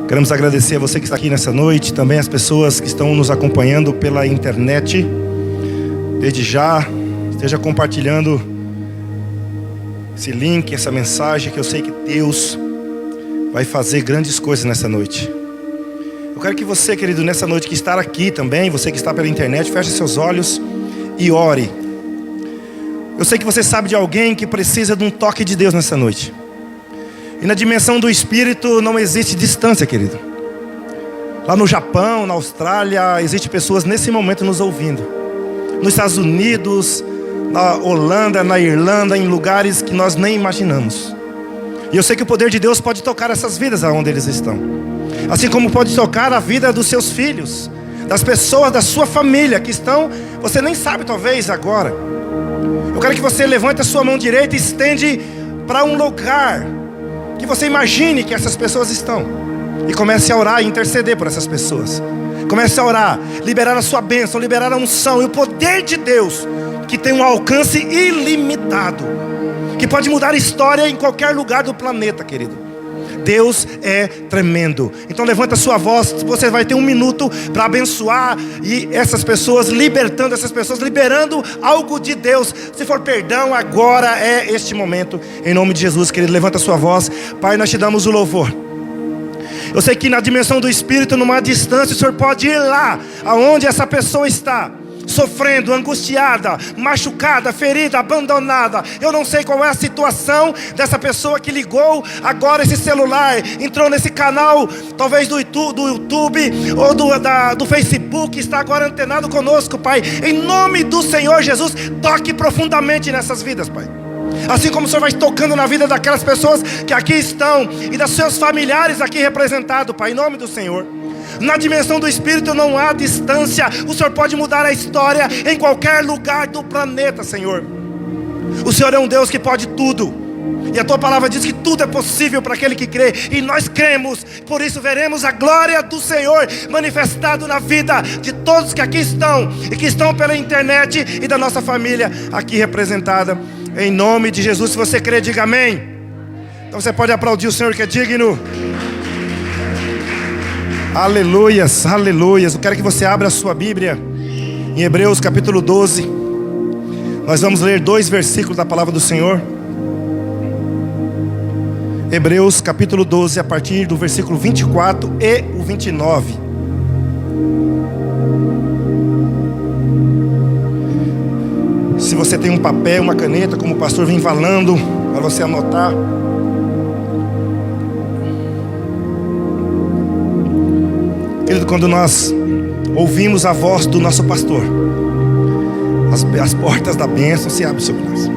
Queremos agradecer a você que está aqui nessa noite, também as pessoas que estão nos acompanhando pela internet. Desde já, esteja compartilhando esse link, essa mensagem, que eu sei que Deus vai fazer grandes coisas nessa noite. Eu quero que você, querido, nessa noite que está aqui também, você que está pela internet, feche seus olhos e ore. Eu sei que você sabe de alguém que precisa de um toque de Deus nessa noite. E na dimensão do Espírito não existe distância, querido. Lá no Japão, na Austrália, existem pessoas nesse momento nos ouvindo. Nos Estados Unidos, na Holanda, na Irlanda, em lugares que nós nem imaginamos. E eu sei que o poder de Deus pode tocar essas vidas aonde eles estão. Assim como pode tocar a vida dos seus filhos, das pessoas da sua família que estão, você nem sabe talvez agora. Eu quero que você levante a sua mão direita e estende para um lugar que você imagine que essas pessoas estão. E comece a orar e interceder por essas pessoas. Comece a orar, liberar a sua bênção, liberar a unção e o poder de Deus, que tem um alcance ilimitado, que pode mudar a história em qualquer lugar do planeta, querido. Deus é tremendo. Então levanta a sua voz. Você vai ter 1 minuto para abençoar e essas pessoas, libertando essas pessoas, liberando algo de Deus. Se for perdão, agora é este momento. Em nome de Jesus, querido, levanta a sua voz. Pai, nós te damos o louvor. Eu sei que na dimensão do Espírito, numa distância, o Senhor pode ir lá aonde essa pessoa está, sofrendo, angustiada, machucada, ferida, abandonada. Eu não sei qual é a situação dessa pessoa que ligou agora esse celular, entrou nesse canal, talvez do YouTube ou do Facebook, está agora antenado conosco, Pai. Em nome do Senhor Jesus, toque profundamente nessas vidas, Pai. Assim como o Senhor vai tocando na vida daquelas pessoas que aqui estão e dos seus familiares aqui representados, Pai, em nome do Senhor. Na dimensão do Espírito não há distância. O Senhor pode mudar a história em qualquer lugar do planeta, Senhor. O Senhor é um Deus que pode tudo. E a Tua palavra diz que tudo é possível para aquele que crê. E nós cremos. Por isso veremos a glória do Senhor manifestado na vida de todos que aqui estão e que estão pela internet e da nossa família aqui representada. Em nome de Jesus, se você crê, diga amém. Então você pode aplaudir o Senhor que é digno. Aleluias, aleluias. Eu quero que você abra a sua Bíblia em Hebreus capítulo 12. Nós vamos ler 2 versículos da palavra do Senhor. Hebreus capítulo 12, a partir do versículo 24 e o 29. Se você tem um papel, uma caneta, como o pastor vem falando, para você anotar. Querido, quando nós ouvimos a voz do nosso pastor, as portas da bênção se abrem sobre nós.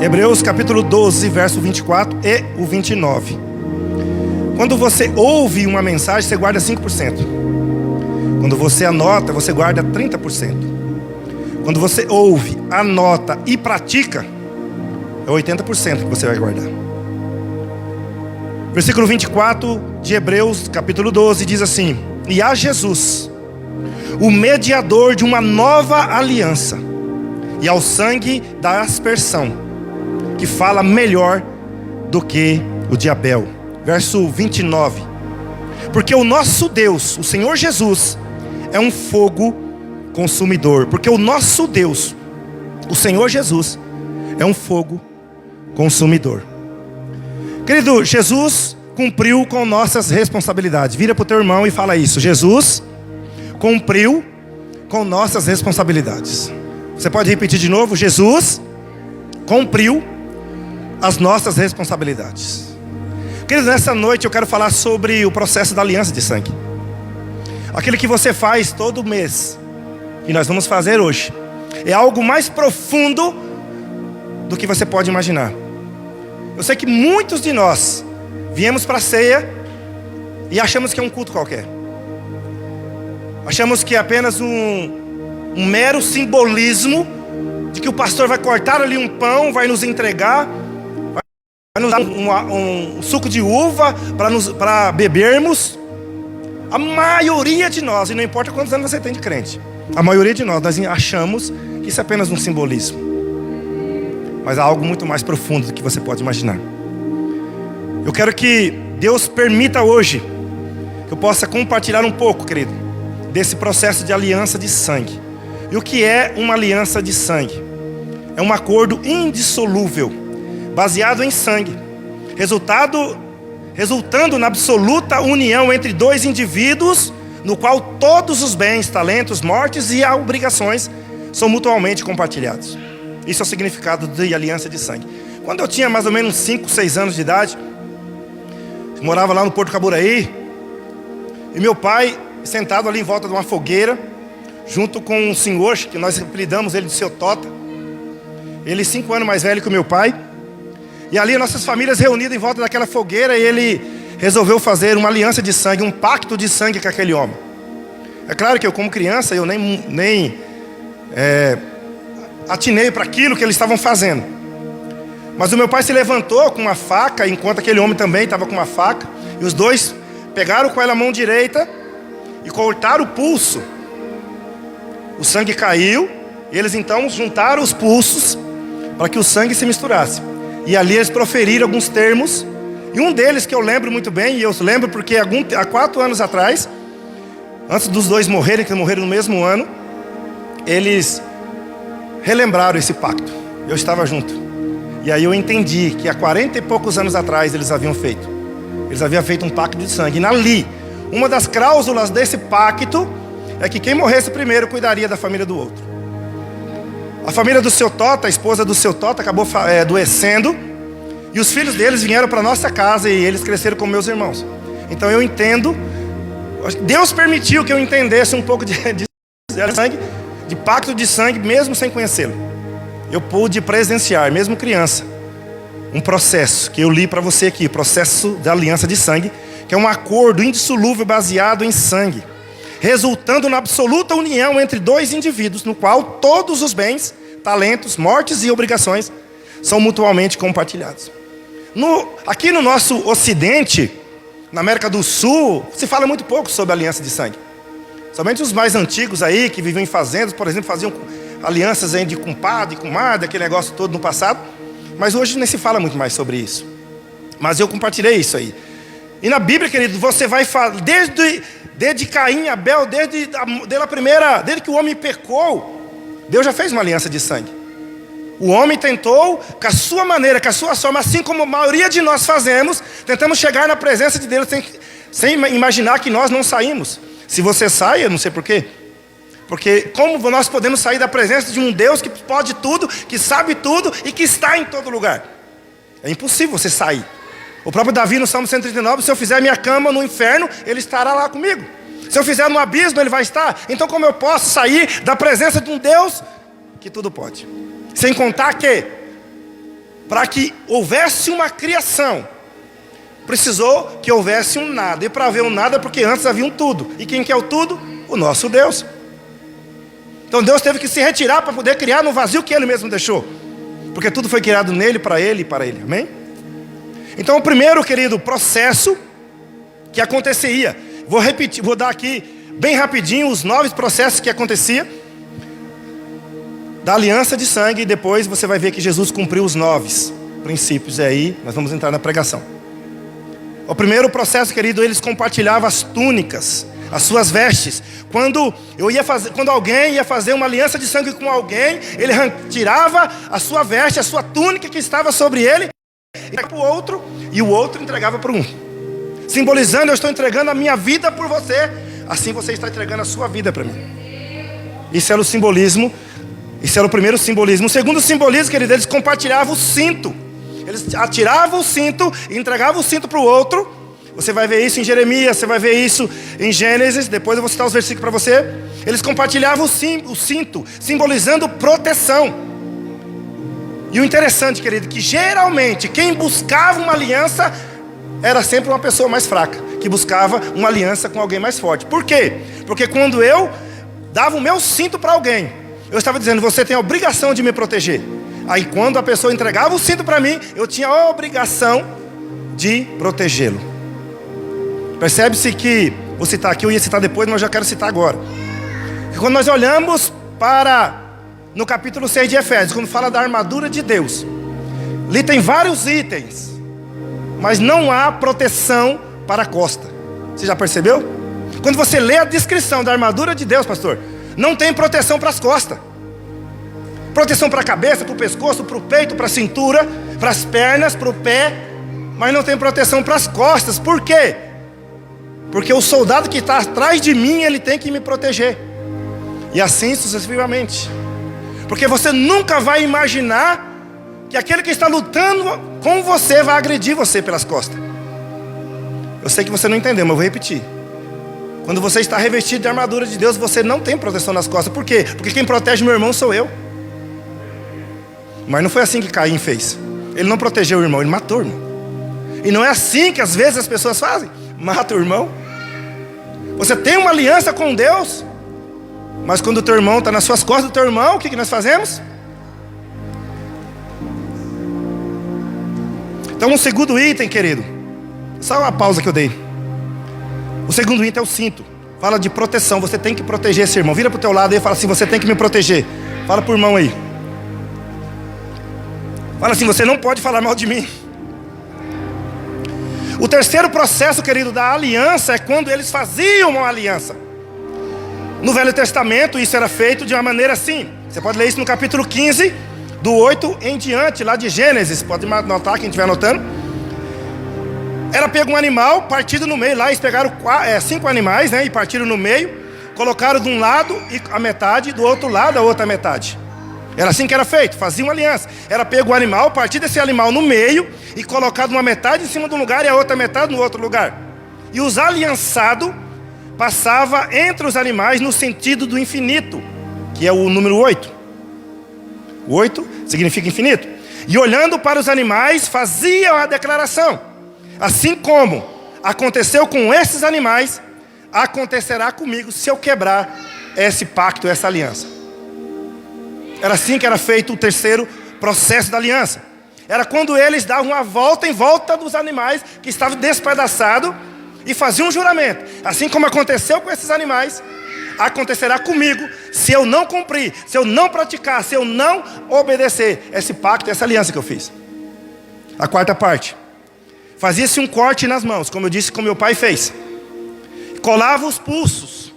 Hebreus capítulo 12, verso 24 e o 29. Quando você ouve uma mensagem, você guarda 5%. Quando você anota, você guarda 30%. Quando você ouve, anota e pratica, é 80% que você vai guardar. Versículo 24 de Hebreus capítulo 12 diz assim: e a Jesus, o mediador de uma nova aliança, e ao sangue da aspersão, que fala melhor do que o de Abel. Verso 29. Porque o nosso Deus, o Senhor Jesus, é um fogo consumidor. Porque o nosso Deus, o Senhor Jesus, é um fogo consumidor. Querido, Jesus cumpriu com nossas responsabilidades. Vira para o teu irmão e fala isso: Jesus cumpriu com nossas responsabilidades. Você pode repetir de novo: Jesus cumpriu as nossas responsabilidades. Querido, nessa noite eu quero falar sobre o processo da aliança de sangue. Aquilo que você faz todo mês, e nós vamos fazer hoje, é algo mais profundo do que você pode imaginar. Eu sei que muitos de nós viemos para a ceia e achamos que é um culto qualquer. Achamos que é apenas um mero simbolismo de que o pastor vai cortar ali um pão, vai nos entregar, vai nos dar um suco de uva para bebermos. A maioria de nós, e não importa quantos anos você tem de crente, a maioria de nós achamos que isso é apenas um simbolismo. Mas há algo muito mais profundo do que você pode imaginar. Eu quero que Deus permita hoje que eu possa compartilhar um pouco, querido, desse processo de aliança de sangue. E o que é uma aliança de sangue? É um acordo indissolúvel, baseado em sangue, resultando na absoluta união entre dois indivíduos, no qual todos os bens, talentos, mortes e obrigações são mutuamente compartilhados. Isso é o significado de aliança de sangue. Quando eu tinha mais ou menos 5, 6 anos de idade, eu morava lá no Porto Caburaí, e meu pai, sentado ali em volta de uma fogueira, junto com um senhor, que nós apelidamos ele de Seu Tota, ele 5 anos mais velho que o meu pai, e ali nossas famílias reunidas em volta daquela fogueira, e ele resolveu fazer uma aliança de sangue, um pacto de sangue com aquele homem. É claro que eu, como criança, eu nem atinei para aquilo que eles estavam fazendo. Mas o meu pai se levantou com uma faca, enquanto aquele homem também estava com uma faca, e os dois pegaram com ela a mão direita e cortaram o pulso. O sangue caiu, e eles então juntaram os pulsos para que o sangue se misturasse. E ali eles proferiram alguns termos, e um deles que eu lembro muito bem, e eu lembro porque há 4 anos atrás, antes dos dois morrerem, que morreram no mesmo ano, eles relembraram esse pacto. Eu estava junto. E aí eu entendi que há 40 e poucos anos atrás eles haviam feito um pacto de sangue. E ali, uma das cláusulas desse pacto é que quem morresse primeiro cuidaria da família do outro. A família do Seu Tota, a esposa do Seu Tota, acabou adoecendo, e os filhos deles vieram para nossa casa e eles cresceram com meus irmãos. Então eu entendo, Deus permitiu que eu entendesse um pouco de sangue, de pacto de sangue, mesmo sem conhecê-lo. Eu pude presenciar, mesmo criança, um processo que eu li para você aqui, processo da aliança de sangue, que é um acordo indissolúvel baseado em sangue, resultando na absoluta união entre dois indivíduos, no qual todos os bens, talentos, mortes e obrigações são mutuamente compartilhados. Aqui no nosso ocidente, na América do Sul, se fala muito pouco sobre a aliança de sangue. Somente os mais antigos aí, que viviam em fazendas, por exemplo, faziam alianças aí de compadre e comadre, aquele negócio todo no passado. Mas hoje nem se fala muito mais sobre isso. Mas eu compartilhei isso aí. E na Bíblia, querido, você vai falar, desde Caim e Abel, desde que o homem pecou, Deus já fez uma aliança de sangue. O homem tentou, com a sua maneira, com a sua forma, assim como a maioria de nós fazemos, tentamos chegar na presença de Deus sem imaginar que nós não saímos. Se você sai, eu não sei porquê. Porque como nós podemos sair da presença de um Deus que pode tudo, que sabe tudo e que está em todo lugar? É impossível você sair. O próprio Davi no Salmo 139, se eu fizer minha cama no inferno, ele estará lá comigo. Se eu fizer no abismo, ele vai estar. Então como eu posso sair da presença de um Deus que tudo pode? Sem contar que, para que houvesse uma criação, precisou que houvesse um nada. E para haver um nada, porque antes havia um tudo. E quem quer o tudo? O nosso Deus. Então Deus teve que se retirar para poder criar no vazio que Ele mesmo deixou. Porque tudo foi criado nele, para Ele e para Ele. Amém? Então o primeiro, querido, processo que acontecia. Vou repetir, vou dar aqui bem rapidinho os 9 processos que acontecia da aliança de sangue. E depois você vai ver que Jesus cumpriu os 9 princípios. E aí nós vamos entrar na pregação. O primeiro processo, querido, eles compartilhavam as túnicas, as suas vestes. Quando alguém ia fazer uma aliança de sangue com alguém, ele tirava a sua veste, a sua túnica que estava sobre ele, entregava para o outro, e o outro entregava para um. Simbolizando, eu estou entregando a minha vida por você, assim você está entregando a sua vida para mim. Isso era o simbolismo, isso era o primeiro simbolismo. O segundo simbolismo, querido, eles compartilhavam o cinto. Eles atiravam o cinto e entregavam o cinto para o outro. Você vai ver isso em Jeremias, você vai ver isso em Gênesis. Depois eu vou citar os versículos para você. Eles compartilhavam o cinto, simbolizando proteção. E o interessante, querido, que geralmente quem buscava uma aliança era sempre uma pessoa mais fraca, que buscava uma aliança com alguém mais forte. Por quê? Porque quando eu dava o meu cinto para alguém, eu estava dizendo, você tem a obrigação de me proteger. Aí quando a pessoa entregava o cinto para mim, eu tinha a obrigação de protegê-lo. Percebe-se que, vou citar aqui, eu ia citar depois, mas eu já quero citar agora. E quando nós olhamos no capítulo 6 de Efésios, quando fala da armadura de Deus, ali tem vários itens, mas não há proteção para a costa. Você já percebeu? Quando você lê a descrição da armadura de Deus, pastor, não tem proteção para as costas. Proteção para a cabeça, para o pescoço, para o peito, para a cintura, para as pernas, para o pé, mas não tem proteção para as costas. Por quê? Porque o soldado que está atrás de mim, ele tem que me proteger. E assim sucessivamente. Porque você nunca vai imaginar que aquele que está lutando com você vai agredir você pelas costas. Eu sei que você não entendeu, mas eu vou repetir. Quando você está revestido de armadura de Deus, você não tem proteção nas costas. Por quê? Porque quem protege meu irmão sou eu. Mas não foi assim que Caim fez. Ele não protegeu o irmão, ele matou o irmão. E não é assim que às vezes as pessoas fazem. Mata o irmão. Você tem uma aliança com Deus, mas quando o teu irmão está nas suas costas do teu irmão, o que nós fazemos? Então um segundo item, querido. Só uma pausa que eu dei. O segundo item é o cinto. Fala de proteção, você tem que proteger esse irmão. Vira para o teu lado aí e fala assim, você tem que me proteger. Fala para o irmão aí. Fala assim, você não pode falar mal de mim. O terceiro processo, querido, da aliança é quando eles faziam uma aliança. No Velho Testamento isso era feito de uma maneira assim. Você pode ler isso no capítulo 15, do 8 em diante, lá de Gênesis. Pode anotar, quem estiver anotando. Era pego um animal, partido no meio. Lá eles pegaram 5 animais, né, e partiram no meio. Colocaram de um lado a metade, do outro lado a outra metade. Era assim que era feito, faziam uma aliança. Era pego o animal, partido desse animal no meio e colocado uma metade em cima de um lugar e a outra metade no outro lugar. E os aliançados passavam entre os animais no sentido do infinito, que é o número 8. O 8 significa infinito. E olhando para os animais, faziam a declaração: assim como aconteceu com esses animais, acontecerá comigo se eu quebrar esse pacto, essa aliança. Era assim que era feito o terceiro processo da aliança. Era quando eles davam uma volta em volta dos animais que estavam despedaçados e faziam um juramento. Assim como aconteceu com esses animais, acontecerá comigo se eu não cumprir, se eu não praticar, se eu não obedecer esse pacto, essa aliança que eu fiz. A quarta parte. Fazia-se um corte nas mãos, como eu disse, como meu pai fez. Colava os pulsos.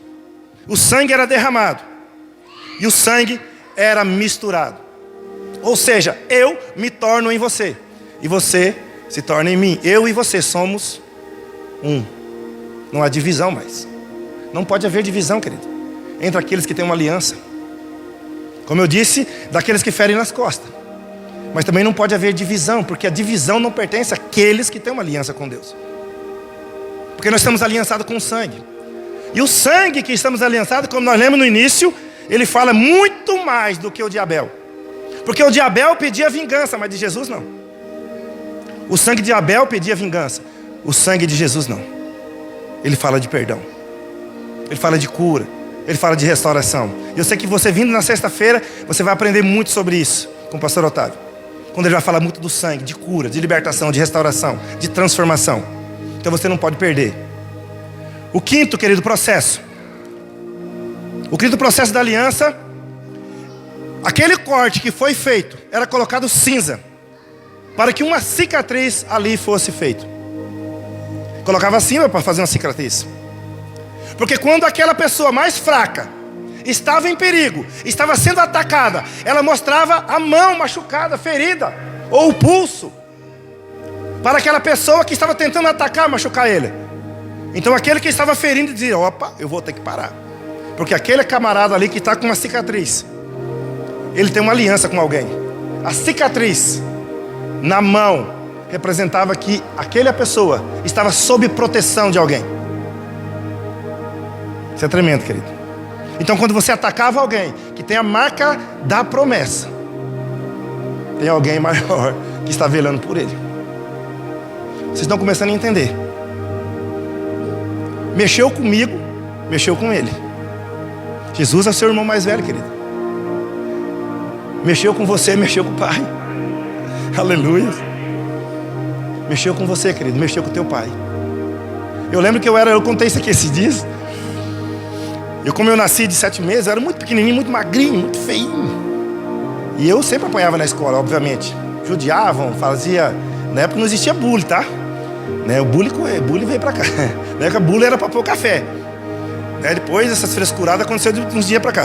O sangue era derramado. E o sangue era misturado. Ou seja, eu me torno em você e você se torna em mim. Eu e você somos um. Não há divisão mais. Não pode haver divisão, querido, entre aqueles que têm uma aliança. Como eu disse, daqueles que ferem nas costas. Mas também não pode haver divisão, porque a divisão não pertence àqueles que têm uma aliança com Deus. Porque nós estamos aliançados com o sangue. E o sangue que estamos aliançados, como nós lemos no início, ele fala muito mais do que o de Abel. Porque o de Abel pedia vingança, mas de Jesus não. O sangue de Abel pedia vingança. O sangue de Jesus não. Ele fala de perdão. Ele fala de cura. Ele fala de restauração. Eu sei que você vindo na sexta-feira, você vai aprender muito sobre isso com o pastor Otávio. Quando ele vai falar muito do sangue, de cura, de libertação, de restauração, de transformação. Então você não pode perder. O quinto, querido, processo. O quinto processo da aliança, aquele corte que foi feito, era colocado cinza, para que uma cicatriz ali fosse feita. Colocava cinza para fazer uma cicatriz. Porque quando aquela pessoa mais fraca estava em perigo, estava sendo atacada, ela mostrava a mão machucada, ferida, ou o pulso, para aquela pessoa que estava tentando atacar, machucar ele. Então aquele que estava ferindo dizia: opa, eu vou ter que parar. Porque aquele camarada ali que está com uma cicatriz, ele tem uma aliança com alguém. A cicatriz na mão representava que aquela pessoa estava sob proteção de alguém. Isso é tremendo, querido. Então quando você atacava alguém que tem a marca da promessa, tem alguém maior que está velando por ele. Vocês estão começando a entender. Mexeu comigo, mexeu com ele. Jesus é o seu irmão mais velho, querido. Mexeu com você, mexeu com o pai. Aleluia. Mexeu com você, querido, mexeu com o teu pai. Eu lembro que eu contei isso aqui esses dias. Como eu nasci de 7 meses, eu era muito pequenininho, muito magrinho, muito feinho. E eu sempre apanhava na escola, obviamente. Judiavam, fazia... Na época não existia bullying, tá? Né? O bullying veio para cá. Na época, bullying era para pôr café. Né? Depois, essas frescuradas aconteceu de uns dias para cá.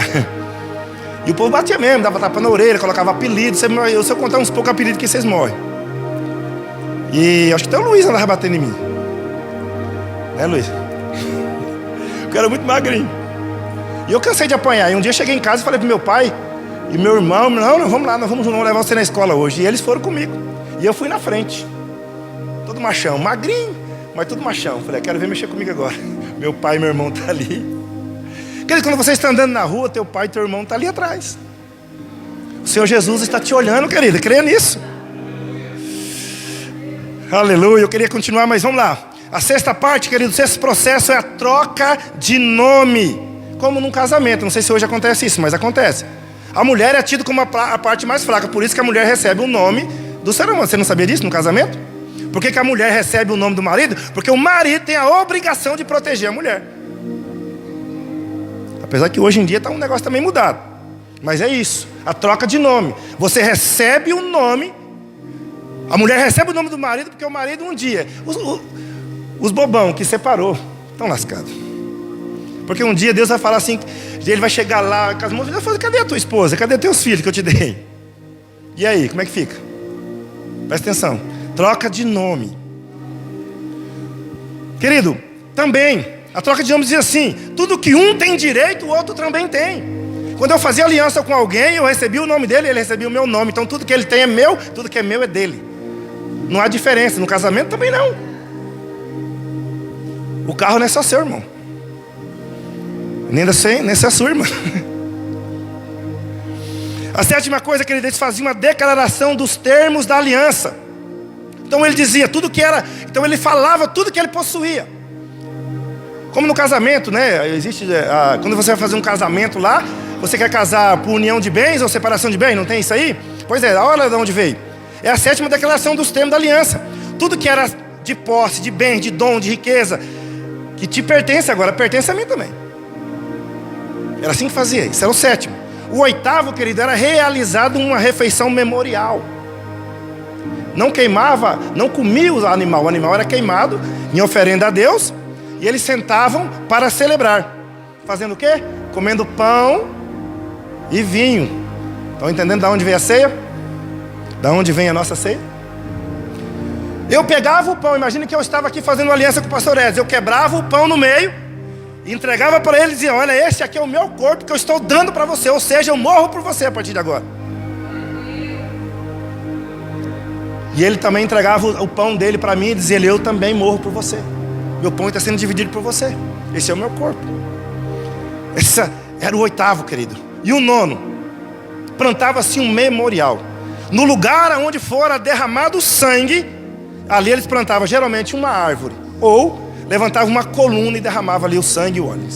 E o povo batia mesmo, dava tapa na orelha, colocava apelido. Se eu contar uns poucos apelidos que vocês morrem. E acho que até o Luiz andava batendo em mim. Né, Luiz? Eu era muito magrinho. E eu cansei de apanhar. E um dia eu cheguei em casa e falei pro meu pai e meu irmão: não, vamos lá, nós vamos levar você na escola hoje. E eles foram comigo. E eu fui na frente. Todo machão, magrinho, mas todo machão. Falei: quero ver mexer comigo agora. Meu pai e meu irmão tá ali. Querido, quando você está andando na rua, teu pai e teu irmão tá ali atrás. O Senhor Jesus está te olhando, querido. Creia nisso. Aleluia. Eu queria continuar, mas vamos lá. A sexta parte, querido, o sexto processo é a troca de nome. Como num casamento. Não sei se hoje acontece isso, mas acontece. A mulher é tida como a parte mais fraca. Por isso que a mulher recebe o nome do ser humano. Você não sabia disso no casamento? Por que a mulher recebe o nome do marido? Porque o marido tem a obrigação de proteger a mulher. Apesar que hoje em dia está um negócio também mudado. Mas é isso. A troca de nome. Você recebe o nome. A mulher recebe o nome do marido porque o marido um dia... Os bobão que separou estão lascados. Porque um dia Deus vai falar assim, ele vai chegar lá com as mãos e vai falar: cadê a tua esposa? Cadê teus filhos que eu te dei? E aí, como é que fica? Presta atenção. Troca de nome. Querido, também, a troca de nome diz assim: tudo que um tem direito, o outro também tem. Quando eu fazia aliança com alguém, eu recebia o nome dele, ele recebia o meu nome. Então tudo que ele tem é meu, tudo que é meu é dele. Não há diferença. No casamento também não. O carro não é só seu, irmão. Nem é só sua irmã. A sétima coisa que ele fazia uma declaração dos termos da aliança. Então ele dizia tudo que era. Então ele falava tudo que ele possuía. Como no casamento, né? Existe, quando você vai fazer um casamento lá, você quer casar por união de bens ou separação de bens? Não tem isso aí? Pois é, olha de onde veio. É a sétima declaração dos termos da aliança. Tudo que era de posse, de bens, de dom, de riqueza, que te pertence agora, pertence a mim também. Era assim que fazia, isso era o sétimo. O oitavo, querido, era realizado uma refeição memorial. Não queimava, não comia o animal era queimado em oferenda a Deus. E eles sentavam para celebrar. Fazendo o quê? Comendo pão e vinho. Estão entendendo de onde vem a ceia? De onde vem a nossa ceia? Eu pegava o pão, imagina que eu estava aqui fazendo uma aliança com o pastor Edson. Eu quebrava o pão no meio, entregava para ele e dizia: olha, esse aqui é o meu corpo que eu estou dando para você. Ou seja, eu morro por você a partir de agora. E ele também entregava o pão dele para mim e dizia: eu também morro por você. Meu pão está sendo dividido por você. Esse é o meu corpo. Esse era o oitavo, querido. E o nono, plantava-se um memorial. No lugar onde fora derramado o sangue, ali eles plantavam geralmente uma árvore. Ou levantavam uma coluna e derramavam ali o sangue e o óleo.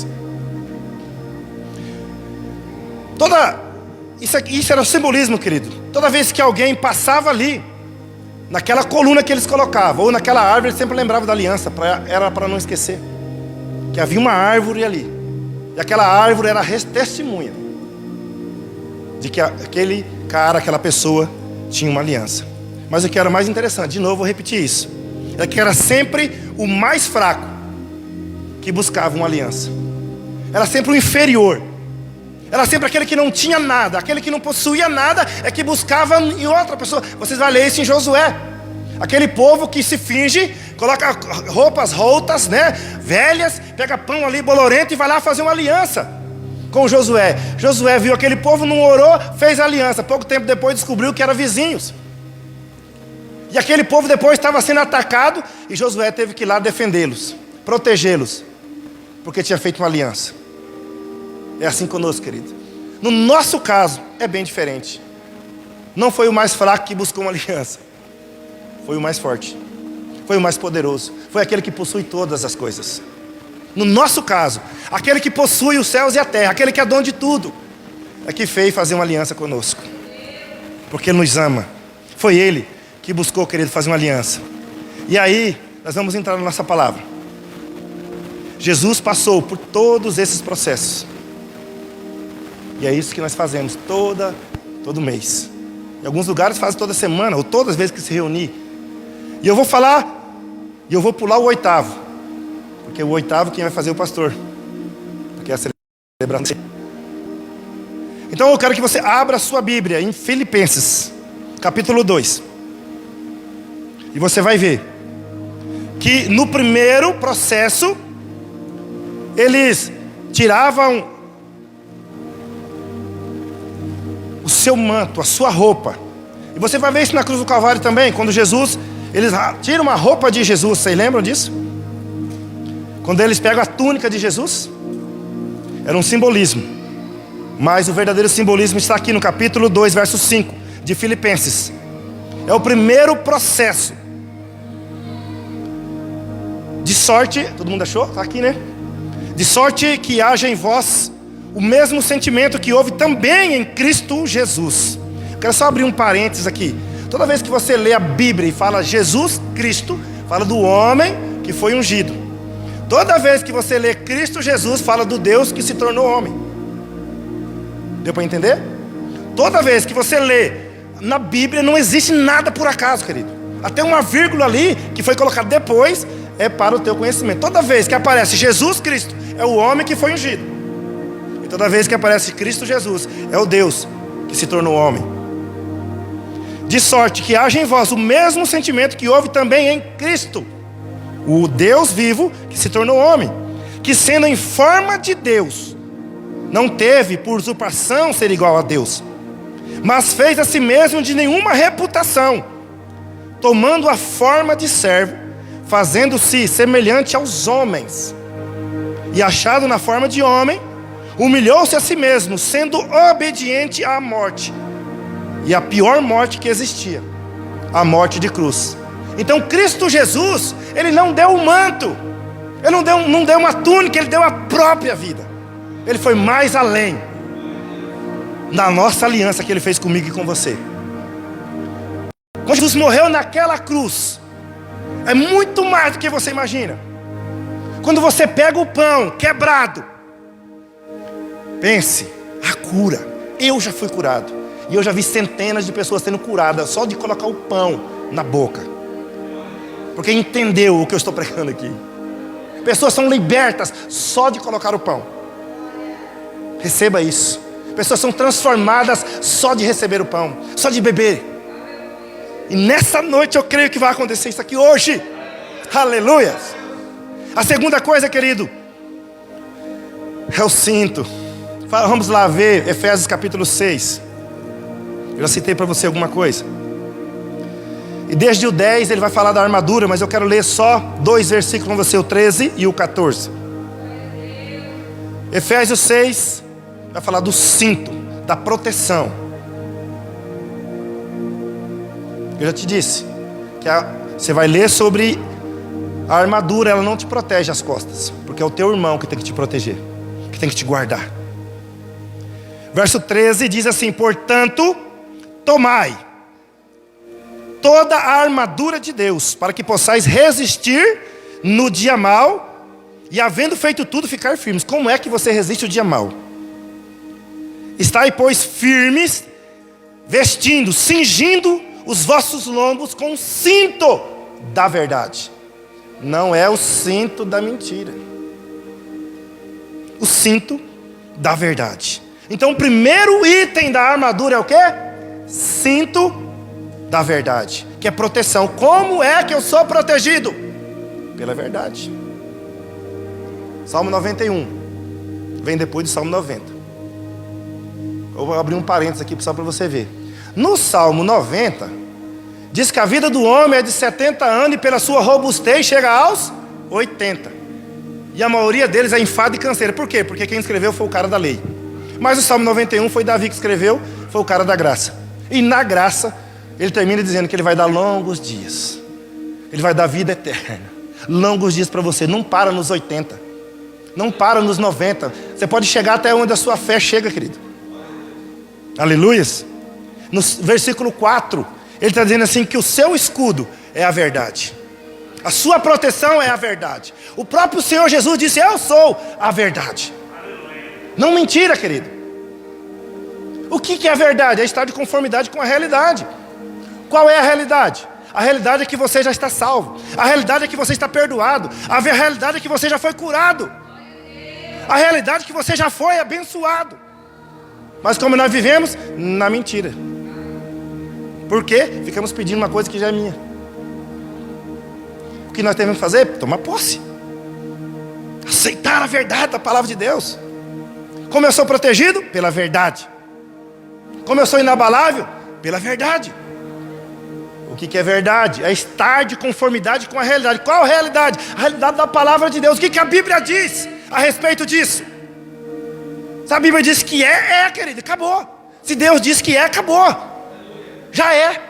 Isso era o simbolismo, querido. Toda vez que alguém passava ali, naquela coluna que eles colocavam, ou naquela árvore, eles sempre lembravam da aliança. Era para não esquecer que havia uma árvore ali. E aquela árvore era testemunha de que aquele cara, aquela pessoa tinha uma aliança. Mas o que era mais interessante, de novo vou repetir isso, é que era sempre o mais fraco que buscava uma aliança. Era sempre o inferior. Era sempre aquele que não tinha nada, aquele que não possuía nada, é que buscava em outra pessoa. Vocês vão ler isso em Josué. Aquele povo que se finge, coloca roupas rotas, né, velhas, pega pão ali bolorento e vai lá fazer uma aliança com Josué. Josué viu aquele povo, não orou, fez aliança. Pouco tempo depois descobriu que eram vizinhos. E aquele povo depois estava sendo atacado e Josué teve que ir lá defendê-los, protegê-los, porque tinha feito uma aliança. É assim conosco, querido. No nosso caso, é bem diferente. Não foi o mais fraco que buscou uma aliança. Foi o mais forte. Foi o mais poderoso. Foi aquele que possui todas as coisas. No nosso caso, aquele que possui os céus e a terra, aquele que é dono de tudo, é que fez fazer uma aliança conosco. Porque Ele nos ama. Foi Ele que buscou, querido, fazer uma aliança. E aí, nós vamos entrar na nossa palavra. Jesus passou por todos esses processos. E é isso que nós fazemos todo mês. Em alguns lugares fazem toda semana, ou todas as vezes que se reunir. E eu vou falar E eu vou pular o 8º, porque o 8º quem vai fazer é o pastor, porque é a celebração. Então eu quero que você abra a sua Bíblia em Filipenses, capítulo 2. E você vai ver que no primeiro processo, eles tiravam o seu manto, a sua roupa. E você vai ver isso na cruz do Calvário também, quando Jesus, eles tiram uma roupa de Jesus, vocês lembram disso? Quando eles pegam a túnica de Jesus, era um simbolismo. Mas o verdadeiro simbolismo está aqui no capítulo 2, verso 5 de Filipenses. É o primeiro processo. De sorte, todo mundo achou? Está aqui, né? De sorte que haja em vós o mesmo sentimento que houve também em Cristo Jesus. Quero só abrir um parênteses aqui. Toda vez que você lê a Bíblia e fala Jesus Cristo, fala do homem que foi ungido. Toda vez que você lê Cristo Jesus, fala do Deus que se tornou homem. Deu para entender? Toda vez que você lê na Bíblia, não existe nada por acaso, querido. Até uma vírgula ali, que foi colocada depois, é para o teu conhecimento. Toda vez que aparece Jesus Cristo, é o homem que foi ungido. E toda vez que aparece Cristo Jesus, é o Deus que se tornou homem. De sorte que haja em vós o mesmo sentimento que houve também em Cristo, o Deus vivo que se tornou homem, que sendo em forma de Deus, não teve por usurpação ser igual a Deus, mas fez a si mesmo de nenhuma reputação, tomando a forma de servo, fazendo-se semelhante aos homens, e achado na forma de homem, humilhou-se a si mesmo, sendo obediente à morte, e a pior morte que existia, a morte de cruz. Então Cristo Jesus, Ele não deu um manto, Ele não deu uma túnica, Ele deu a própria vida. Ele foi mais além da nossa aliança que Ele fez comigo e com você. Quando Jesus morreu naquela cruz, é muito mais do que você imagina. Quando você pega o pão quebrado, pense, a cura. Eu já fui curado. E eu já vi centenas de pessoas sendo curadas só de colocar o pão na boca. Porque entendeu o que eu estou pregando aqui. Pessoas são libertas só de colocar o pão. Receba isso. Pessoas são transformadas só de receber o pão, só de beber. E nessa noite eu creio que vai acontecer isso aqui hoje. Aleluia. A segunda coisa, querido, é o cinto. Vamos lá ver Efésios capítulo 6. Eu já citei para você alguma coisa. E desde o 10 ele vai falar da armadura, mas eu quero ler só 2 versículos com você, o 13 e o 14. Efésios 6 vai falar do cinto, da proteção. Eu já te disse que você vai ler sobre a armadura, ela não te protege as costas, porque é o teu irmão que tem que te proteger, que tem que te guardar. Verso 13 diz assim: portanto, tomai toda a armadura de Deus, para que possais resistir no dia mau, e havendo feito tudo, ficar firmes. Como é que você resiste o dia mau? Estai, pois, firmes, vestindo, cingindo os vossos lombos com o cinto da verdade. Não é o cinto da mentira, o cinto da verdade. Então o primeiro item da armadura é o quê? Cinto da verdade, que é proteção. Como é que eu sou protegido? Pela verdade. Salmo 91 vem depois do Salmo 90. Eu vou abrir um parênteses aqui só para você ver. No Salmo 90 diz que a vida do homem é de 70 anos e pela sua robustez chega aos 80. E a maioria deles é enfado e canseira. Por quê? Porque quem escreveu foi o cara da lei. Mas o Salmo 91 foi Davi que escreveu, foi o cara da graça. E na graça, ele termina dizendo que ele vai dar longos dias. Ele vai dar vida eterna. Longos dias para você. Não para nos 80. Não para nos 90. Você pode chegar até onde a sua fé chega, querido. Aleluias. No versículo 4, ele está dizendo assim que o seu escudo é a verdade. A sua proteção é a verdade. O próprio Senhor Jesus disse: eu sou a verdade. Não mentira, querido. O que é a verdade? É estar de conformidade com a realidade. Qual é a realidade? A realidade é que você já está salvo. A realidade é que você está perdoado. A realidade é que você já foi curado. A realidade é que você já foi abençoado. Mas como nós vivemos? Na mentira. Por quê? Ficamos pedindo uma coisa que já é minha. O que nós temos que fazer? Tomar posse. Aceitar a verdade da palavra de Deus. Como eu sou protegido? Pela verdade. Como eu sou inabalável? Pela verdade. O que é verdade? É estar de conformidade com a realidade. Qual a realidade? A realidade da palavra de Deus. O que a Bíblia diz a respeito disso? Se a Bíblia diz que querido, acabou. Se Deus diz que acabou. Já é.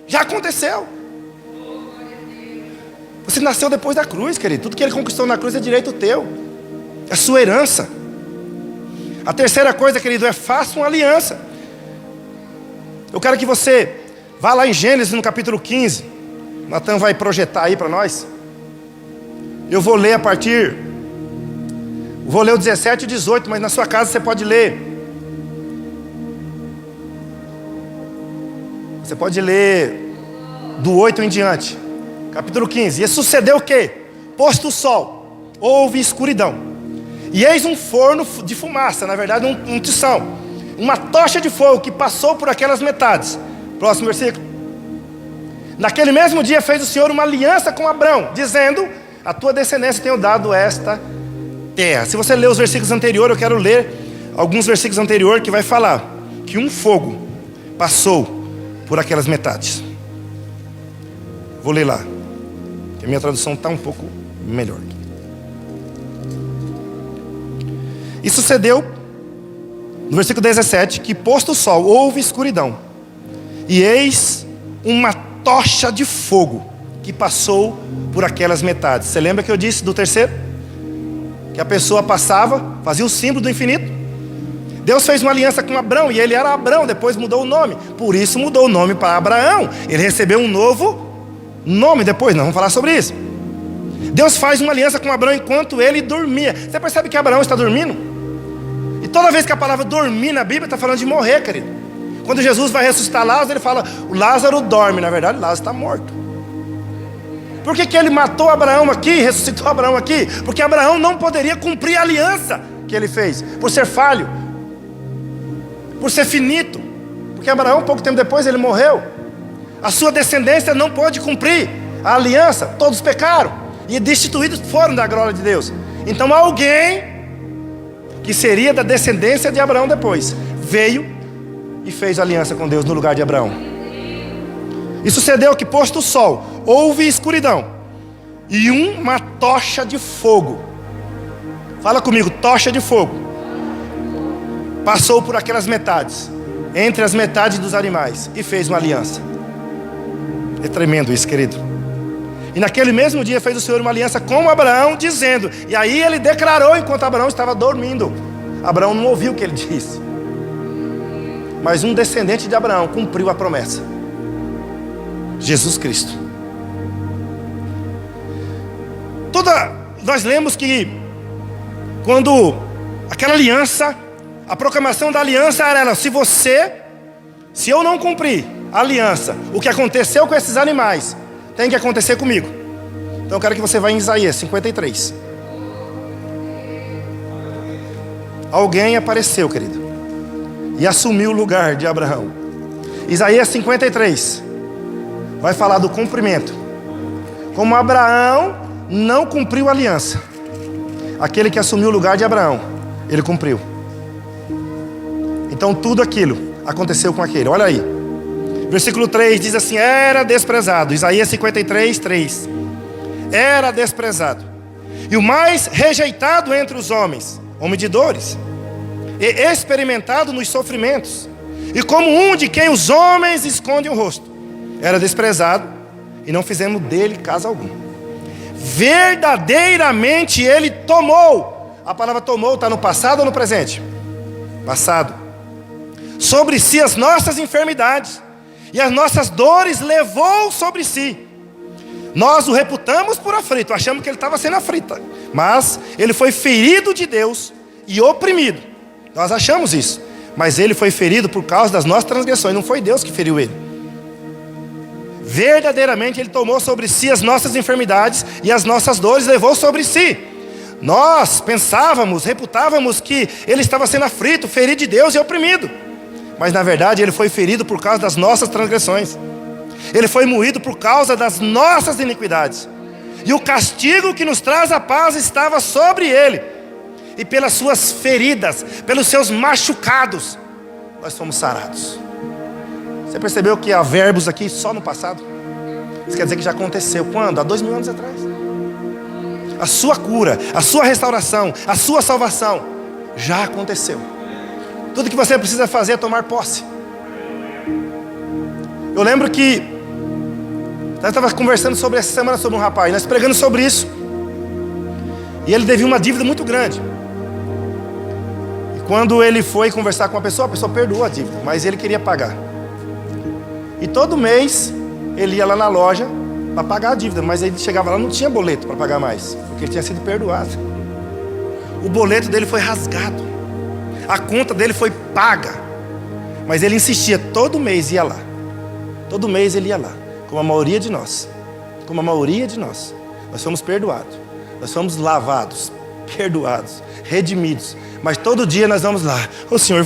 Já aconteceu. Você nasceu depois da cruz, querido. Tudo que Ele conquistou na cruz é direito teu. É sua herança. A terceira coisa, querido, é faça uma aliança. Eu quero que você vá lá em Gênesis, no capítulo 15. Natan vai projetar aí para nós. Eu vou ler vou ler o 17 e o 18, mas na sua casa você pode ler. Você pode ler do 8 em diante. Capítulo 15. E sucedeu o quê? Posto o sol, houve escuridão. E eis um forno de fumaça, na verdade um tição. Uma tocha de fogo que passou por aquelas metades. Próximo versículo. Naquele mesmo dia fez o Senhor uma aliança com Abrão, dizendo: a tua descendência tenho dado esta terra. Se você ler os versículos anteriores, eu quero ler alguns versículos anteriores que vai falar que um fogo passou por aquelas metades. Vou ler lá, que a minha tradução está um pouco melhor. E sucedeu, no versículo 17, que posto o sol, houve escuridão. E eis uma tocha de fogo que passou por aquelas metades. Você lembra que eu disse do terceiro? Que a pessoa passava, fazia o símbolo do infinito. Deus fez uma aliança com Abrão, e ele era Abrão, depois mudou o nome. Por isso mudou o nome para Abraão. Ele recebeu um novo nome depois, nós vamos falar sobre isso. Deus faz uma aliança com Abrão enquanto ele dormia. Você percebe que Abraão está dormindo? E toda vez que a palavra dormir na Bíblia está falando de morrer, querido. Quando Jesus vai ressuscitar Lázaro, ele fala: o Lázaro dorme. Na verdade, Lázaro está morto. Por que ele matou Abraão aqui, ressuscitou Abraão aqui? Porque Abraão não poderia cumprir a aliança que ele fez, por ser falho, por ser finito. Porque Abraão, pouco tempo depois, ele morreu. A sua descendência não pôde cumprir a aliança. Todos pecaram e destituídos foram da glória de Deus. Então alguém que seria da descendência de Abraão depois veio e fez aliança com Deus no lugar de Abraão. E sucedeu que, posto o sol, houve escuridão e uma tocha de fogo. Fala comigo, tocha de fogo. Passou por aquelas metades, entre as metades dos animais, e fez uma aliança. É tremendo isso, querido. E naquele mesmo dia fez o Senhor uma aliança com Abraão, dizendo, e aí ele declarou enquanto Abraão estava dormindo. Abraão não ouviu o que ele disse, mas um descendente de Abraão cumpriu a promessa: Jesus Cristo. Nós lemos que quando aquela aliança, a proclamação da aliança era ela: se eu não cumprir a aliança, o que aconteceu com esses animais tem que acontecer comigo. Então eu quero que você vá em Isaías 53. Alguém apareceu, querido, e assumiu o lugar de Abraão. Isaías 53 vai falar do cumprimento. Como Abraão não cumpriu a aliança, aquele que assumiu o lugar de Abraão, ele cumpriu. Então tudo aquilo aconteceu com aquele. Olha aí, versículo 3 diz assim: era desprezado. Isaías 53, 3. Era desprezado, e o mais rejeitado entre os homens, homem de dores, e experimentado nos sofrimentos, e como um de quem os homens escondem o rosto. Era desprezado, e não fizemos dele caso algum. Verdadeiramente ele tomou. A palavra tomou está no passado ou no presente? Passado. Sobre si as nossas enfermidades, e as nossas dores levou sobre si. Nós o reputamos por aflito, achamos que ele estava sendo aflito, mas ele foi ferido de Deus e oprimido. Nós achamos isso, mas ele foi ferido por causa das nossas transgressões. Não foi Deus que feriu ele. Verdadeiramente Ele tomou sobre si as nossas enfermidades e as nossas dores levou sobre si. Nós pensávamos, reputávamos que Ele estava sendo aflito, ferido de Deus e oprimido. Mas na verdade Ele foi ferido por causa das nossas transgressões. Ele foi moído por causa das nossas iniquidades. E o castigo que nos traz a paz estava sobre Ele. E pelas suas feridas, pelos seus machucados, nós fomos sarados. Você percebeu que há verbos aqui só no passado? Isso quer dizer que já aconteceu. Quando? Há 2000 anos atrás. A sua cura, a sua restauração, a sua salvação já aconteceu. Tudo que você precisa fazer é tomar posse. Eu lembro que nós estávamos conversando sobre essa semana sobre um rapaz, nós pregando sobre isso. E ele devia uma dívida muito grande. E quando ele foi conversar com a pessoa perdoou a dívida, mas ele queria pagar. E todo mês ele ia lá na loja para pagar a dívida, mas ele chegava lá e não tinha boleto para pagar mais, porque ele tinha sido perdoado. O boleto dele foi rasgado, a conta dele foi paga, mas ele insistia, todo mês ia lá. Todo mês ele ia lá, como a maioria de nós. Como a maioria de nós. Nós fomos perdoados, nós fomos lavados, perdoados, redimidos. Mas todo dia nós vamos lá, Senhor,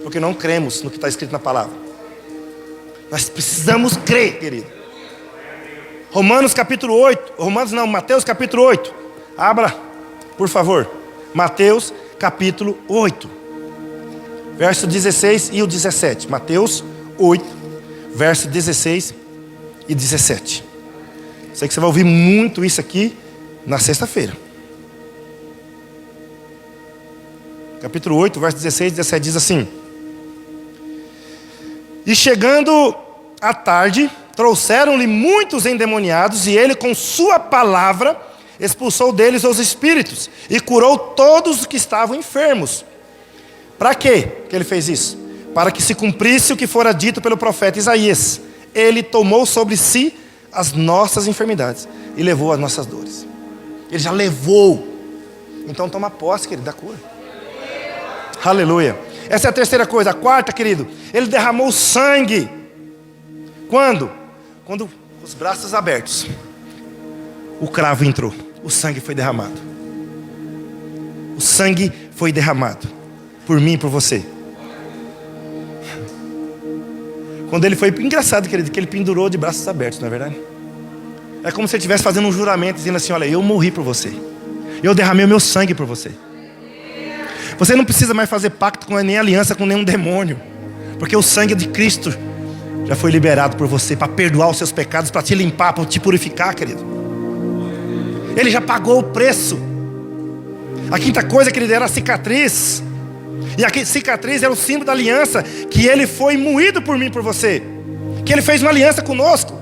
porque não cremos no que está escrito na palavra. Nós precisamos crer, querido. Mateus capítulo 8. Abra, por favor. Mateus capítulo 8. Verso 16 e o 17. Mateus 8, verso 16 e 17. Sei que você vai ouvir muito isso aqui na sexta-feira. Capítulo 8, verso 16 e 17 diz assim: E chegando à tarde, trouxeram-lhe muitos endemoniados, e ele com sua palavra expulsou deles os espíritos, e curou todos os que estavam enfermos. Para quê que ele fez isso? Para que se cumprisse o que fora dito pelo profeta Isaías: Ele tomou sobre si as nossas enfermidades e levou as nossas dores. Ele já levou. Então toma posse, querido, da cura. Aleluia. Essa é a terceira coisa. A quarta, querido, Ele derramou sangue. Quando? Quando os braços abertos, o cravo entrou, o sangue foi derramado. O sangue foi derramado por mim e por você. Quando ele foi, engraçado, querido, que ele pendurou de braços abertos, não é verdade? É como se ele estivesse fazendo um juramento, dizendo assim: olha, eu morri por você, eu derramei o meu sangue por você. Você não precisa mais fazer pacto com nem aliança com nenhum demônio, porque o sangue de Cristo já foi liberado por você, para perdoar os seus pecados, para te limpar, para te purificar, querido. Ele já pagou o preço. A quinta coisa, querido, era a cicatriz. E a cicatriz era o símbolo da aliança, que ele foi moído por mim e por você, que ele fez uma aliança conosco.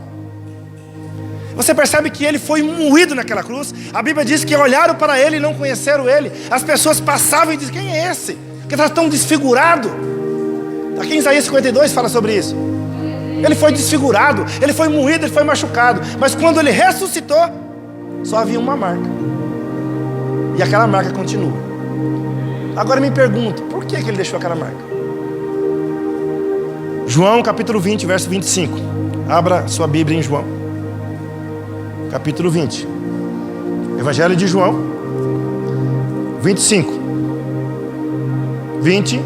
Você percebe que ele foi moído naquela cruz. A Bíblia diz que olharam para ele e não conheceram ele. As pessoas passavam e diziam: quem é esse? Porque está tão desfigurado. Aqui em Isaías 52 fala sobre isso. Ele foi desfigurado, ele foi moído, ele foi machucado. Mas quando ele ressuscitou, só havia uma marca. E aquela marca continua. Agora me pergunto, por que ele deixou aquela marca? João capítulo 20, verso 25. Abra sua Bíblia em João capítulo 20. Evangelho de João 25. 20,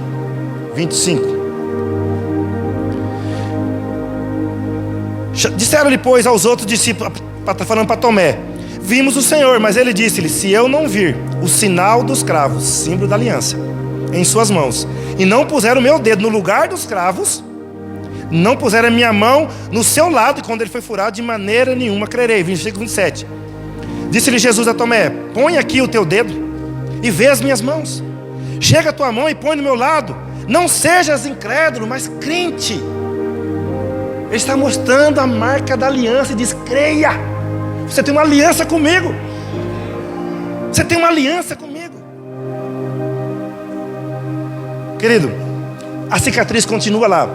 25. Disseram-lhe, pois, aos outros discípulos, falando para Tomé: vimos o Senhor. Mas ele disse-lhe: se eu não vir o sinal dos cravos, símbolo da aliança, em suas mãos, e não puser o meu dedo no lugar dos cravos, não puser a minha mão no seu lado, e quando ele foi furado, de maneira nenhuma crerei. 25, 27. Disse-lhe Jesus a Tomé: põe aqui o teu dedo e vê as minhas mãos. Chega a tua mão e põe no meu lado. Não sejas incrédulo, mas crente. Ele está mostrando a marca da aliança e diz: creia. Você tem uma aliança comigo. Você tem uma aliança comigo. Querido, a cicatriz continua lá,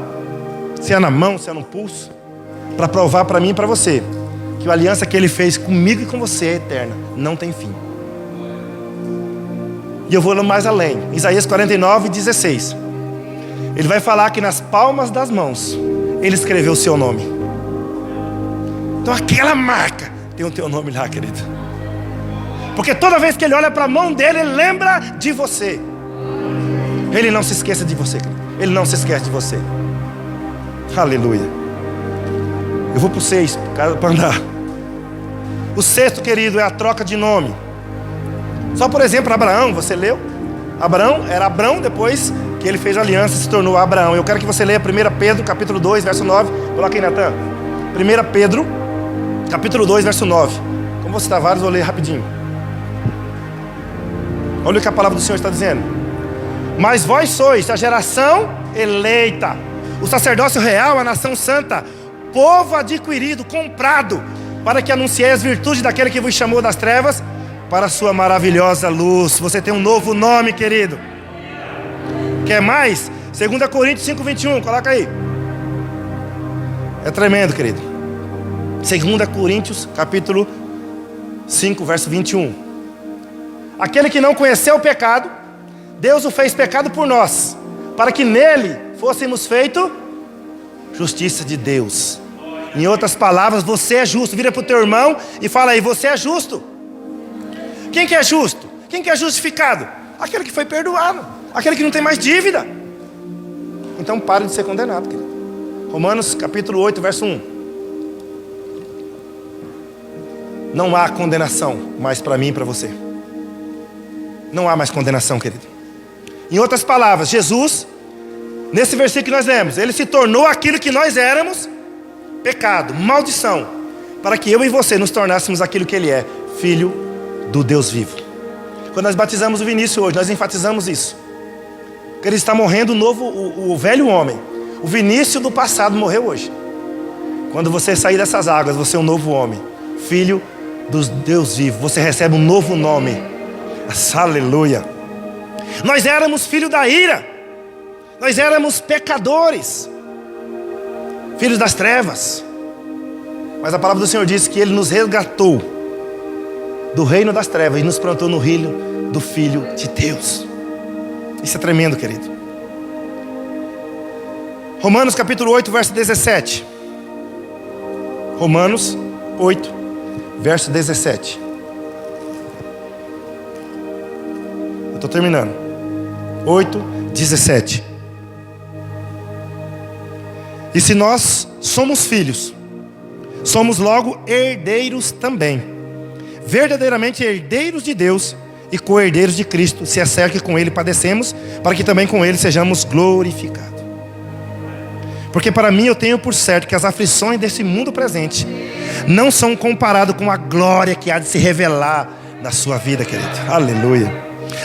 se é na mão, se é no pulso, para provar para mim e para você que a aliança que ele fez comigo e com você é eterna, não tem fim. E eu vou mais além. Isaías 49, 16. Ele vai falar que nas palmas das mãos Ele escreveu o seu nome. Então aquela marca tem o teu nome lá, querido. Porque toda vez que ele olha para a mão dele, ele lembra de você. Ele não se esqueça de você, querido. Ele não se esquece de você. Aleluia. Eu vou para o 6, para andar. O 6º, querido, é a troca de nome. Só por exemplo, Abraão, você leu? Abraão era Abrão, depois que ele fez aliança se tornou Abraão. Eu quero que você leia 1 Pedro, capítulo 2, verso 9. Coloca aí, Natan. 1 Pedro, capítulo 2, verso 9. Como você está vários, vou ler rapidinho. Olha o que a palavra do Senhor está dizendo. Mas vós sois a geração eleita, o sacerdócio real, a nação santa, povo adquirido, comprado, para que anuncieis as virtudes daquele que vos chamou das trevas para a sua maravilhosa luz. Você tem um novo nome, querido. Quer mais? 2 Coríntios 5, 21, coloca aí. É tremendo, querido. 2 Coríntios, capítulo 5, verso 21. Aquele que não conheceu o pecado, Deus o fez pecado por nós, para que nele fôssemos feito justiça de Deus. Em outras palavras, você é justo. Vira para o teu irmão e fala aí, você é justo. Quem que é justo? Quem que é justificado? Aquele que foi perdoado, aquele que não tem mais dívida. Então pare de ser condenado, querido. Romanos capítulo 8, verso 1. Não há condenação mais para mim e para você. Não há mais condenação, querido. Em outras palavras, Jesus, nesse versículo que nós lemos, ele se tornou aquilo que nós éramos, pecado, maldição, para que eu e você nos tornássemos aquilo que ele é, filho do Deus vivo. Quando nós batizamos o Vinícius hoje, nós enfatizamos isso. Que ele está morrendo o velho homem. O Vinícius do passado morreu hoje. Quando você sair dessas águas, você é um novo homem, filho do Deus vivo. Você recebe um novo nome. Aleluia. Nós éramos filhos da ira. Nós éramos pecadores, filhos das trevas. Mas a palavra do Senhor diz que ele nos resgatou do reino das trevas e nos plantou no reino do Filho de Deus. Isso é tremendo, querido. Romanos capítulo 8, verso 17. Romanos 8, verso 17. Eu estou terminando. 8, 17. E se nós somos filhos, somos logo herdeiros também, verdadeiramente herdeiros de Deus e co-herdeiros de Cristo, se é certo que com Ele padecemos, para que também com Ele sejamos glorificados. Porque para mim eu tenho por certo que as aflições desse mundo presente não são comparadas com a glória que há de se revelar na sua vida, querido. Aleluia.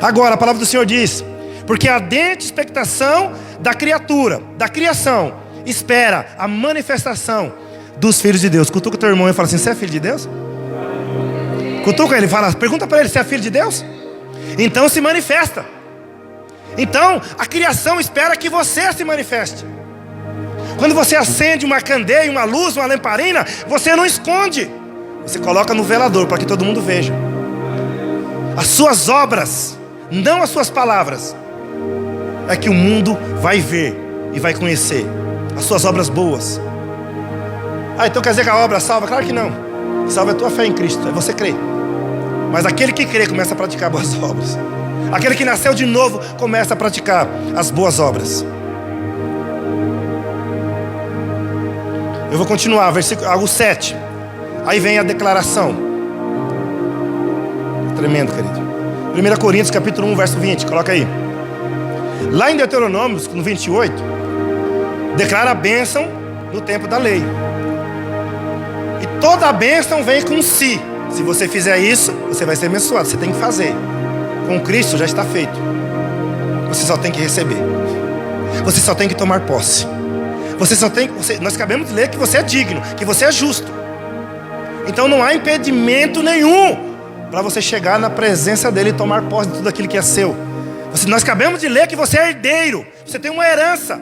Agora a palavra do Senhor diz: porque a ardente expectação da criatura, da criação, espera a manifestação dos filhos de Deus. Cutuca o teu irmão e fala assim: você é filho de Deus? Cutuca ele, fala, pergunta para ele se é filho de Deus. Então se manifesta. Então a criação espera que você se manifeste. Quando você acende uma candeia, uma luz, uma lamparina, você não esconde, você coloca no velador para que todo mundo veja. As suas obras, não as suas palavras, é que o mundo vai ver e vai conhecer as suas obras boas. Ah, então quer dizer que a obra salva? Claro que não. Salva a tua fé em Cristo, é você crer. Mas aquele que crê começa a praticar boas obras. Aquele que nasceu de novo começa a praticar as boas obras. Eu vou continuar, versículo 7. Aí vem a declaração. Tremendo, querido. 1 Coríntios capítulo 1, verso 20, coloca aí. Lá em Deuteronômio, no 28, declara a bênção no tempo da lei. E toda a bênção vem com si. Se você fizer isso, você vai ser abençoado. Você tem que fazer. Com Cristo já está feito. Você só tem que receber. Você só tem que tomar posse. Você só tem. Nós acabamos de ler que você é digno, que você é justo. Então não há impedimento nenhum para você chegar na presença dele e tomar posse de tudo aquilo que é seu. Nós acabamos de ler que você é herdeiro. Você tem uma herança.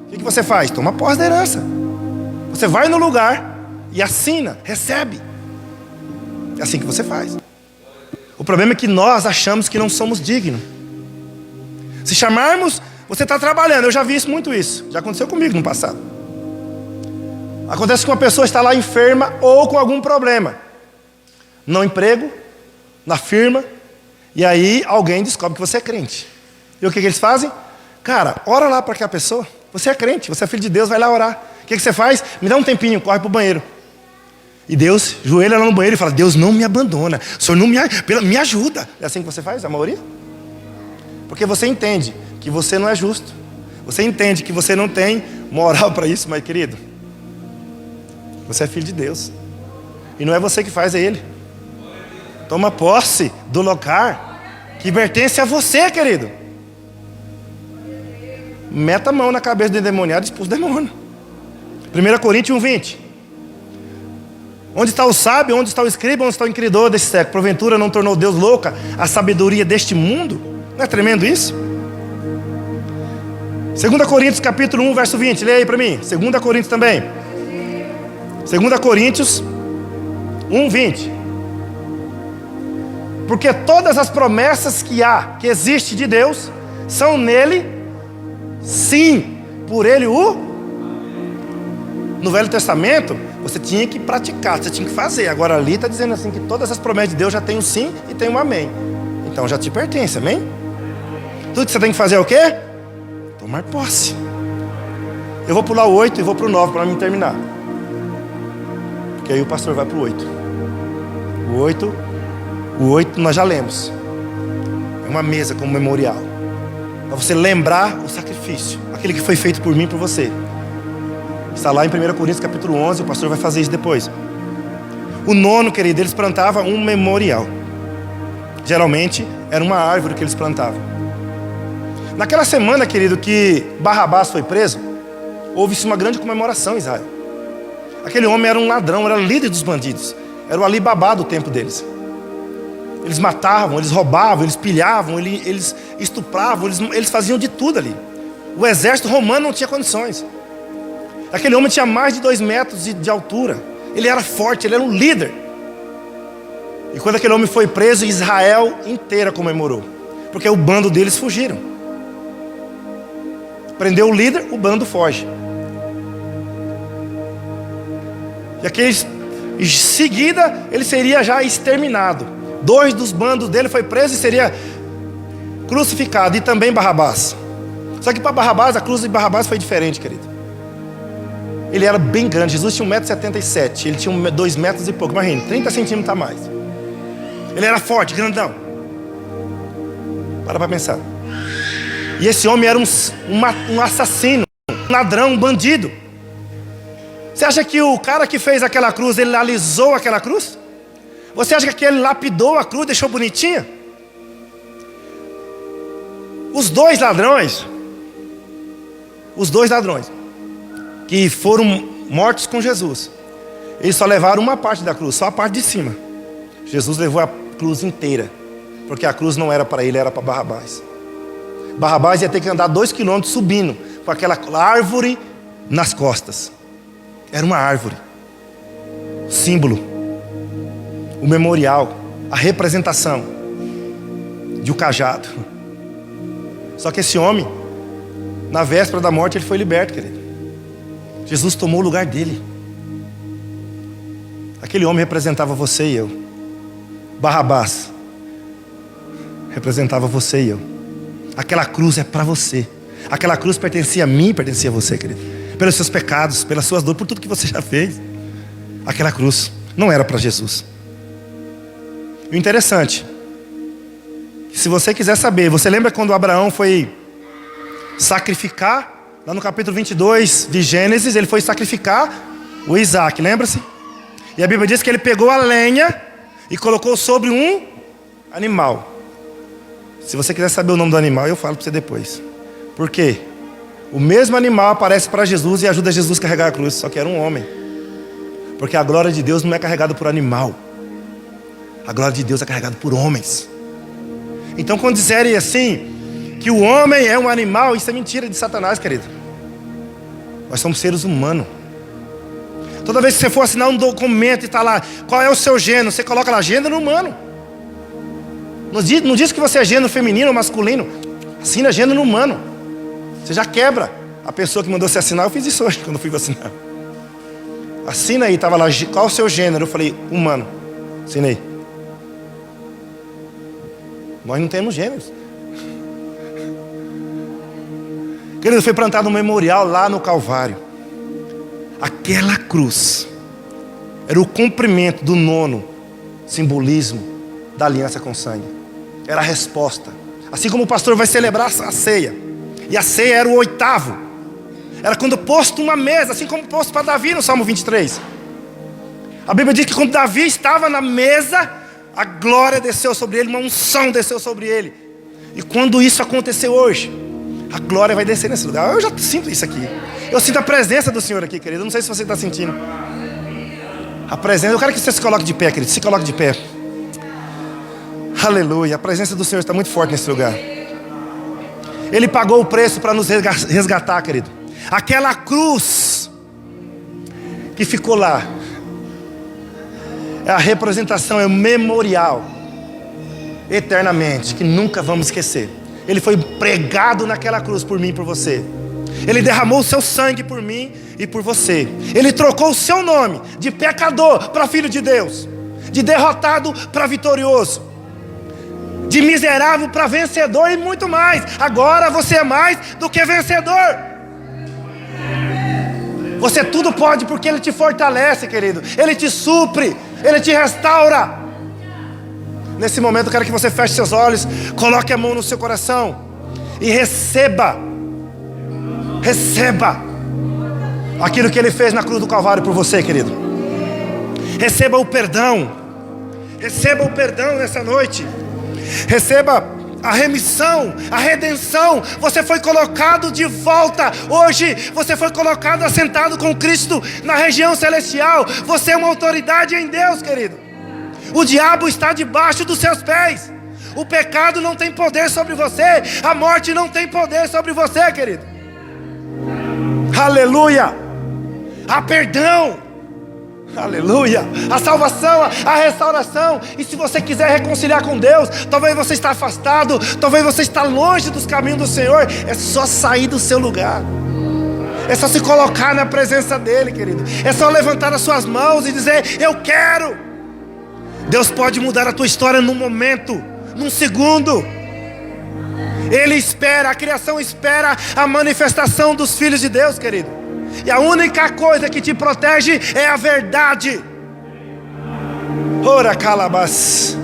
O que você faz? Toma posse da herança. Você vai no lugar e assina, recebe. É assim que você faz. O problema é que nós achamos que não somos dignos. Se chamarmos, você está trabalhando. Eu já vi muito isso. Já aconteceu comigo no passado. Acontece que uma pessoa está lá enferma ou com algum problema. No emprego, na firma, e aí alguém descobre que você é crente. E o que eles fazem? Cara, ora lá para aquela pessoa. Você é crente, você é filho de Deus, vai lá orar. O que você faz? Me dá um tempinho, corre para o banheiro. E Deus, joelha lá no banheiro e fala: Deus não me abandona, o Senhor não me ajuda. É assim que você faz, a maioria? Porque você entende que você não é justo. Você entende que você não tem moral para isso, mas querido, você é filho de Deus. E não é você que faz, é Ele. Toma posse do lugar que pertence a você, querido. Meta a mão na cabeça do endemoniado e expulsa o demônio. 1 Coríntios 1:20. Onde está o sábio, onde está o escriba, onde está o inquiridor desse século? Porventura não tornou Deus louca a sabedoria deste mundo? Não é tremendo isso? 2 Coríntios capítulo 1, verso 20. Leia aí para mim. 2 Coríntios também. 2 Coríntios 1, 20. Porque todas as promessas que existe de Deus, são nele, sim, por ele No Velho Testamento, você tinha que praticar, você tinha que fazer. Agora ali está dizendo assim que todas as promessas de Deus já tem um sim e tem um amém. Então já te pertence, amém? Tudo que você tem que fazer é o quê? Tomar posse. Eu vou pular o 8 e vou para o 9 para mim terminar. Porque aí o pastor vai para o 8. O 8 nós já lemos. É uma mesa como memorial. Para você lembrar o sacrifício, aquele que foi feito por mim e por você. Está lá em 1 Coríntios capítulo 11, o pastor vai fazer isso depois. O 9, querido, eles plantavam um memorial. Geralmente era uma árvore que eles plantavam. Naquela semana, querido, que Barrabás foi preso, houve-se uma grande comemoração em Israel. Aquele homem era um ladrão, era líder dos bandidos. Era o Alibabá do tempo deles. Eles matavam, eles roubavam, eles pilhavam, eles estupravam, eles faziam de tudo ali. O exército romano não tinha condições. Aquele homem tinha mais de 2 metros de altura. Ele era forte, ele era um líder. E quando aquele homem foi preso, Israel inteira comemorou. Porque o bando deles fugiram. Prendeu o líder, o bando foge. E em seguida, ele seria já exterminado. 2 dos bandos dele foi preso e seria crucificado. E também Barrabás. Só que para Barrabás, a cruz de Barrabás foi diferente, querido. Ele era bem grande. Jesus tinha 1,77 m. Ele tinha 2 metros e pouco. Imagina, 30 centímetros a mais. Ele era forte, grandão. Para pensar. E esse homem era um assassino, um ladrão, um bandido. Você acha que o cara que fez aquela cruz, ele alisou aquela cruz? Você acha que ele lapidou a cruz, deixou bonitinha? Os dois ladrões que foram mortos com Jesus, eles só levaram uma parte da cruz, só a parte de cima. Jesus levou a cruz inteira, porque a cruz não era para ele, era para Barrabás. Barrabás ia ter que andar 2 quilômetros subindo com aquela árvore nas costas. Era uma árvore, símbolo, o memorial, a representação de um cajado. Só que esse homem, na véspera da morte, ele foi liberto, querido. Jesus tomou o lugar dele. Aquele homem representava você e eu. Barrabás representava você e eu. Aquela cruz é para você. Aquela cruz pertencia a mim, pertencia a você, querido. Pelos seus pecados, pelas suas dores, por tudo que você já fez. Aquela cruz não era para Jesus. E o interessante, se você quiser saber, você lembra quando Abraão foi sacrificar? Lá no capítulo 22 de Gênesis, ele foi sacrificar o Isaac, lembra-se? E a Bíblia diz que ele pegou a lenha e colocou sobre um animal. Se você quiser saber o nome do animal, eu falo para você depois. Por quê? O mesmo animal aparece para Jesus e ajuda Jesus a carregar a cruz, só que era um homem. Porque a glória de Deus não é carregada por animal. A glória de Deus é carregada por homens. Então quando disserem assim, que o homem é um animal, isso é mentira de Satanás, querido. Nós somos seres humanos. Toda vez que você for assinar um documento e está lá, qual é o seu gênero? Você coloca lá, gênero humano. Não diz que você é gênero feminino ou masculino. Assina gênero humano. Você já quebra a pessoa que mandou você assinar. Eu fiz isso hoje quando fui vacinar. Assina aí, estava lá, qual o seu gênero? Eu falei, humano. Assinei. Nós não temos gêneros. Querido, foi plantado um memorial lá no Calvário. Aquela cruz era o cumprimento do 9º simbolismo da aliança com sangue. Era a resposta. Assim como o pastor vai celebrar a ceia. E a ceia era o 8º. Era quando posto uma mesa, assim como posto para Davi no Salmo 23. A Bíblia diz que quando Davi estava na mesa, a glória desceu sobre ele, uma unção desceu sobre ele. E quando isso aconteceu hoje, a glória vai descer nesse lugar. Eu já sinto isso aqui. Eu sinto a presença do Senhor aqui, querido. Eu não sei se você está sentindo. A presença. Eu quero que você se coloque de pé, querido. Se coloque de pé. Aleluia. A presença do Senhor está muito forte nesse lugar. Ele pagou o preço para nos resgatar, querido. Aquela cruz que ficou lá é a representação, é o memorial eternamente, que nunca vamos esquecer. Ele foi pregado naquela cruz por mim e por você. Ele derramou o seu sangue por mim e por você. Ele trocou o seu nome de pecador para filho de Deus, de derrotado para vitorioso, de miserável para vencedor e muito mais. Agora você é mais do que vencedor. Você tudo pode porque Ele te fortalece, querido. Ele te supre, Ele te restaura. Nesse momento eu quero que você feche seus olhos, coloque a mão no seu coração e receba aquilo que Ele fez na cruz do Calvário por você, querido. Receba o perdão nessa noite. Receba a remissão, a redenção. Você foi colocado de volta. Hoje você foi colocado assentado com Cristo na região celestial. Você é uma autoridade em Deus, querido. O diabo está debaixo dos seus pés. O pecado não tem poder sobre você. A morte não tem poder sobre você, querido. Aleluia. Há perdão. Aleluia. A salvação, a restauração. E se você quiser reconciliar com Deus, talvez você está afastado, talvez você está longe dos caminhos do Senhor, é só sair do seu lugar. É só se colocar na presença dEle, querido. É só levantar as suas mãos e dizer, eu quero. Deus pode mudar a tua história num momento, num segundo. Ele espera, a criação espera a manifestação dos filhos de Deus, querido. E a única coisa que te protege é a verdade. Ora calabas.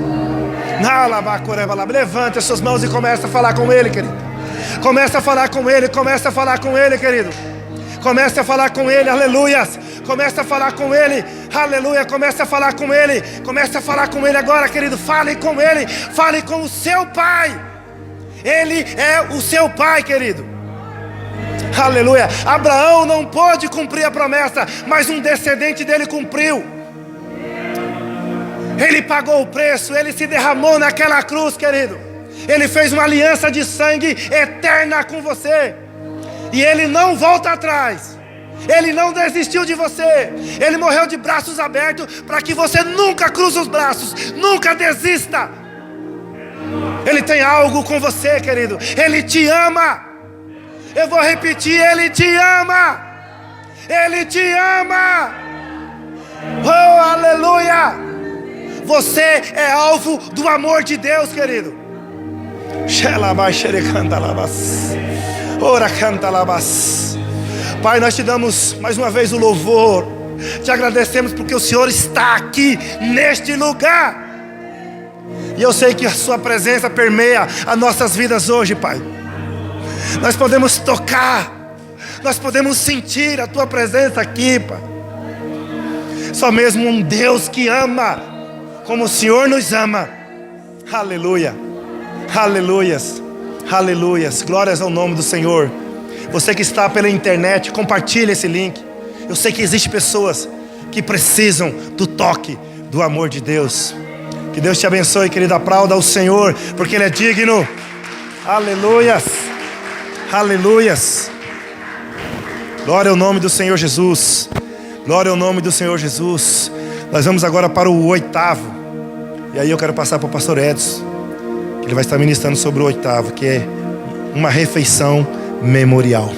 Levante as suas mãos e comece a falar com Ele, querido. Comece a falar com Ele, comece a falar com Ele, querido. Comece a falar com Ele, aleluias. Comece a falar com Ele, aleluia. Comece a falar com Ele, comece a falar com Ele agora, querido. Fale com Ele, fale com o seu Pai. Ele é o seu Pai, querido. Aleluia. Abraão não pôde cumprir a promessa, mas um descendente dele cumpriu. Ele pagou o preço, ele se derramou naquela cruz, querido. Ele fez uma aliança de sangue eterna com você. E Ele não volta atrás. Ele não desistiu de você. Ele morreu de braços abertos para que você nunca cruze os braços, nunca desista. Ele tem algo com você, querido. Ele te ama. Eu vou repetir, Ele te ama. Ele te ama. Oh, aleluia. Você é alvo do amor de Deus, querido. Ora canta labas. Pai, nós te damos mais uma vez o louvor. Te agradecemos porque o Senhor está aqui neste lugar. E eu sei que a sua presença permeia as nossas vidas hoje, Pai. Nós podemos tocar, nós podemos sentir a tua presença aqui, Pai. Só mesmo um Deus que ama como o Senhor nos ama. Aleluia. Aleluias. Aleluias. Glórias ao nome do Senhor. Você que está pela internet, compartilhe esse link. Eu sei que existem pessoas que precisam do toque do amor de Deus. Que Deus te abençoe, querido. Aplauda ao Senhor, porque Ele é digno. Aleluias. Aleluias. Glória ao nome do Senhor Jesus. Glória ao nome do Senhor Jesus. Nós vamos agora para o 8º. E aí eu quero passar para o pastor Edson. Ele vai estar ministrando sobre o 8º, que é uma refeição memorial.